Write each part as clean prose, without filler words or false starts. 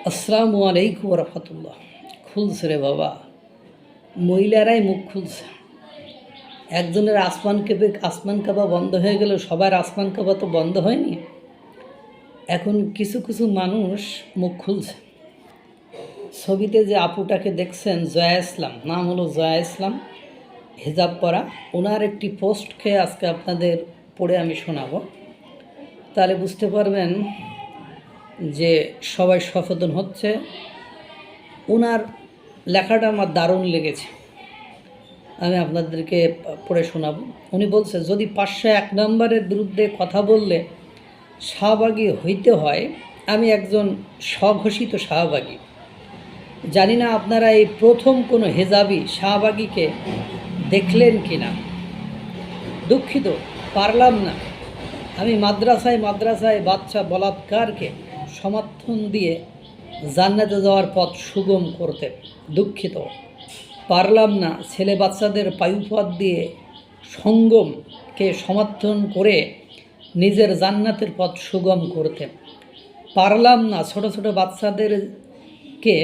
আসসালামু আলাইকুম রহমতুল্লাহ। খুলছে রে বাবা, মহিলারাই মুখ খুলছে। একজনের আসমান কাবা বন্ধ হয়ে গেল, সবার আসমান কাবা তো বন্ধ হয়নি। এখন কিছু কিছু মানুষ মুখ খুলছে। ছবিতে যে আপুটাকে দেখছেন, জয়া ইসলাম, নাম হলো জয়া ইসলাম, হিজাব পরা, ওনার একটি পোস্টকে আজকে আপনাদের পড়ে আমি শোনাবো। তাহলে বুঝতে পারবেন যে সবাই সচেতন হচ্ছে। ওনার লেখাটা আমার দারুণ লেগেছে, আমি আপনাদেরকে পড়ে শোনাবো। উনি বলছে, যদি 501 নম্বরের বিরুদ্ধে কথা বললে শাহবাগী হইতে হয়, আমি একজন স্বঘোষিত শাহবাগী। জানি না আপনারা এই প্রথম কোনো হেজাবি শাহবাগীকে দেখলেন কি না। দুঃখিত, পারলাম না। আমি মাদ্রাসায় বাচ্চা বলাৎকারকে সমর্থন দিয়ে জান্নাতে যাওয়ার পথ সুগম করতে। দুঃখিত, পারলাম না ছেলে বাচ্চাদের পায়ুপথ দিয়ে সঙ্গমকে সমর্থন করে নিজের জান্নাতের পথ সুগম করতে। পারলাম না ছোট ছোট বাচ্চাদেরকে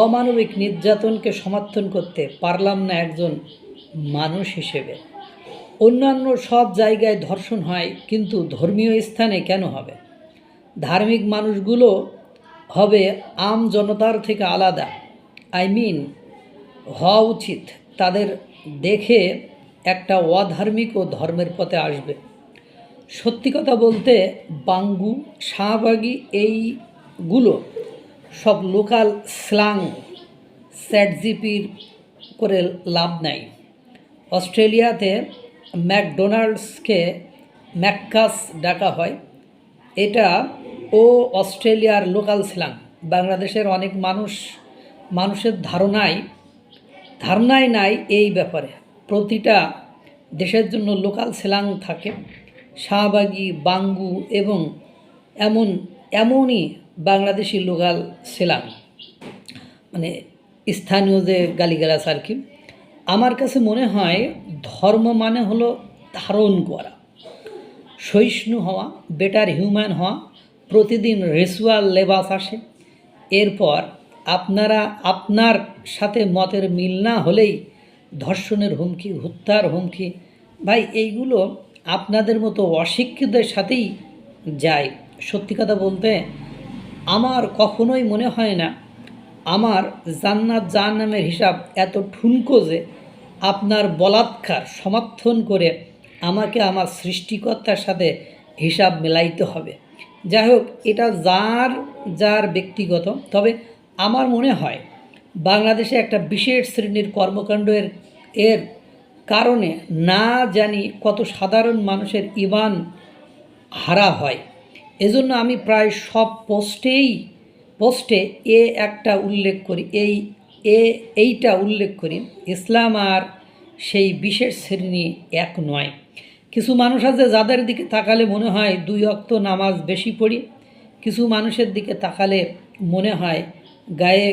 অমানবিক নির্যাতনকে সমর্থন করতে। পারলাম না একজন মানুষ হিসেবে। অন্যান্য সব জায়গায় ধর্ষণ হয়, কিন্তু ধর্মীয় স্থানে কেন হবে? ধার্মিক মানুষগুলো হবে আম জনতার থেকে আলাদা। হওয়া উচিত তাদের দেখে একটা অধার্মিক ও ধর্মের পথে আসবে। সত্যি কথা বলতে, বাঙ্গু, শাহবাগী এইগুলো সব লোকাল স্ল্যাং, চ্যাটজিপির করে লাভ নাই। অস্ট্রেলিয়াতে ম্যাকডোনাল্ডসকে ম্যাক্কাস ডাকা হয়, এটা অস্ট্রেলিয়ার লোকাল স্ল্যাং। বাংলাদেশের অনেক মানুষের ধারণাই নাই এই ব্যাপারে। প্রতিটা দেশের জন্য লোকাল স্ল্যাং থাকে। শাহবাগী, বাঙ্গু এবং এমনই বাংলাদেশি লোকাল স্ল্যাং, মানে স্থানীয় যে গালিগালাজ আর কি। আমার কাছে মনে হয় ধর্ম মানে হলো ধারণ করা, সহিষ্ণু হওয়া, বেটার হিউম্যান হওয়া। প্রতিদিন রিচুয়াল লেবাস আসে, এরপর আপনার সাথে মতের মিল না হলেই ধর্ষণের হুমকি, হত্যার হুমকি। ভাই, এইগুলো আপনাদের মতো অশিক্ষিতদের সাথেই যায়। সত্যি কথা বলতে, আমার কখনোই মনে হয় না আমার জান্নাত জাহান্নামের হিসাব এত ঠুনকো যে আপনার বলাৎকার সমর্থন করে আমাকে আমার সৃষ্টিকর্তার সাথে হিসাব মেলাইতে হবে। যাই হোক, এটা যার ব্যক্তিগত। তবে আমার মনে হয় বাংলাদেশে একটা বিশেষ শ্রেণীর কর্মকাণ্ড এর কারণে না জানি কত সাধারণ মানুষের ঈমান হারা হয়। এজন্য আমি প্রায় সব পোস্টে এইটা উল্লেখ করি, ইসলাম আর সেই বিশেষ শ্রেণী এক নয়। কিছু মানুষ আছে যাদের দিকে তাকালে মনে হয় 2 ওয়াক্ত নামাজ বেশি পড়ি। কিছু মানুষের দিকে তাকালে মনে হয় গায়ে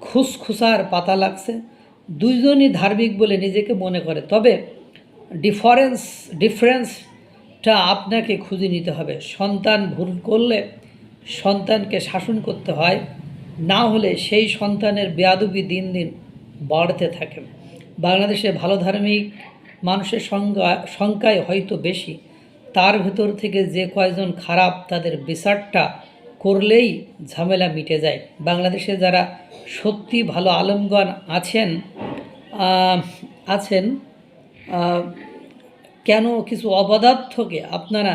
খুসখুসার পাতা লাগছে। দুইজনই ধার্মিক বলে নিজেকে মনে করে। তবে ডিফারেন্সটা আপনাকে খুঁজে নিতে হবে। সন্তান ভুল করলে সন্তানকে শাসন করতে হয়, না হলে সেই সন্তানের বেয়াদবি দিন দিন বাড়তে থাকে। বাংলাদেশে ভালো ধার্মিক মানুষের সংখ্যায় হয়তো বেশি, তার ভেতর থেকে যে কয়জন খারাপ তাদের বিচারটা করলেই ঝামেলা মিটে যায়। বাংলাদেশে যারা সত্যি ভালো আলেমগণ আছেন কেন কিছু অপদার্থকে আপনারা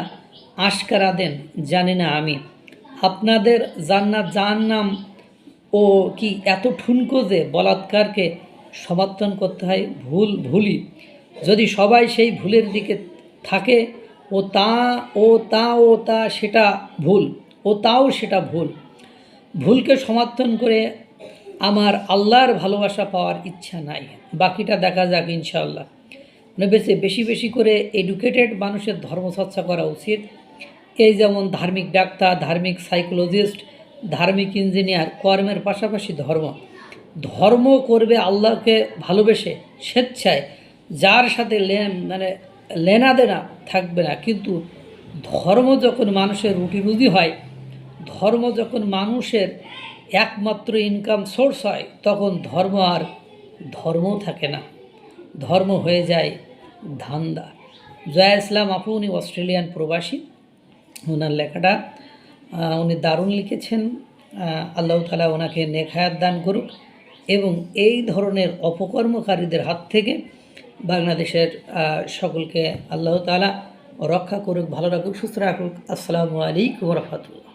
আশকারা দেন জানি না আমি। আপনাদের জান্নাত জাহান্নাম ও কি এত ঠুনকো যে বলাৎকারকে সমর্থন করতে হয়? ভুলই। যদি সবাই সেই ভুলের দিকে থাকে সেটা ভুল। ভুলকে সমর্থন করে আমার আল্লাহর ভালোবাসা পাওয়ার ইচ্ছা নাই। বাকিটা দেখা যাক ইনশাআল্লাহ। মানে বেশি বেশি করে এডুকেটেড মানুষের ধর্মচর্চা করা উচিত। এই যেমন ধার্মিক ডাক্তার, ধার্মিক সাইকোলজিস্ট, ধার্মিক ইঞ্জিনিয়ার, কর্মের পাশাপাশি ধর্ম করবে আল্লাহকে ভালোবেসে স্বেচ্ছায়, যার সাথে লেনা দেনা থাকবে না। কিন্তু ধর্ম যখন মানুষের রুটি রুজি হয়, ধর্ম যখন মানুষের একমাত্র ইনকাম সোর্স হয় তখন ধর্ম আর ধর্ম থাকে না, ধর্ম হয়ে যায় ধান্দা। জয়া ইসলাম আপু, উনি অস্ট্রেলিয়ান প্রবাসী। ওনার লেখাটা উনি দারুণ লিখেছেন। আল্লাহ তাআলা ওনাকে নেক হায়াত দান করুক এবং এই ধরনের অপকর্মকারীদের হাত থেকে বাংলাদেশের সকলকে আল্লাহ তাআলা রক্ষা করুক, ভালো রাখুক, সুস্থ রাখুক। আসসালামু আলাইকুম ওয়া রাহমাতুল্লাহ।